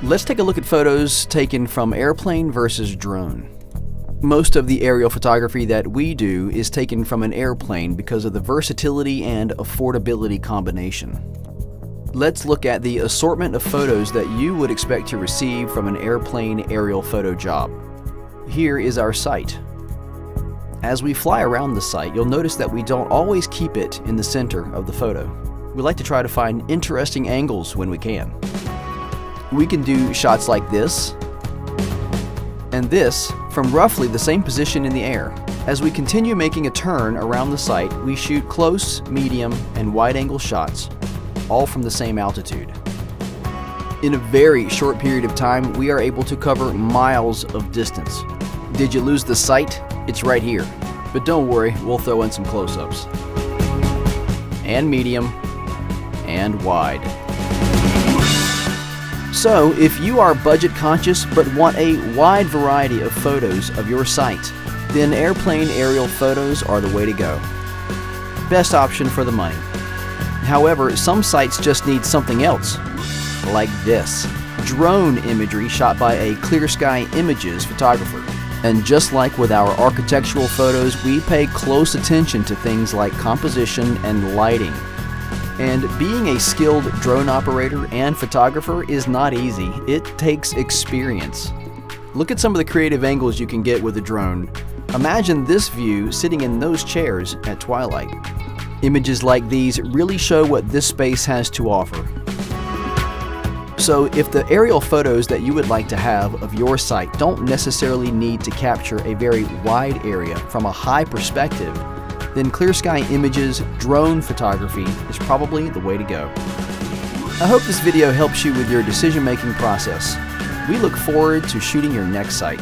Let's take a look at photos taken from airplane versus drone. Most of the aerial photography that we do is taken from an airplane because of the versatility and affordability combination. Let's look at the assortment of photos that you would expect to receive from an airplane aerial photo job. Here is our site. As we fly around the site, you'll notice that we don't always keep it in the center of the photo. We like to try to find interesting angles when we can. We can do shots like this and this from roughly the same position in the air. As we continue making a turn around the site, we shoot close, medium, and wide-angle shots, all from the same altitude. In a very short period of time, we are able to cover miles of distance. Did you lose the sight? It's right here. But don't worry, we'll throw in some close-ups. And medium, and wide. So, if you are budget conscious but want a wide variety of photos of your site, then airplane aerial photos are the way to go. Best option for the money. However, some sites just need something else, like this. Drone imagery shot by a clearskyimages photographer. And just like with our architectural photos, we pay close attention to things like composition and lighting. And being a skilled drone operator and photographer is not easy. It takes experience. Look at some of the creative angles you can get with a drone. Imagine this view sitting in those chairs at twilight. Images like these really show what this space has to offer. So if the aerial photos that you would like to have of your site don't necessarily need to capture a very wide area from a high perspective, then clearskyimages drone photography is probably the way to go. I hope this video helps you with your decision-making process. We look forward to shooting your next site.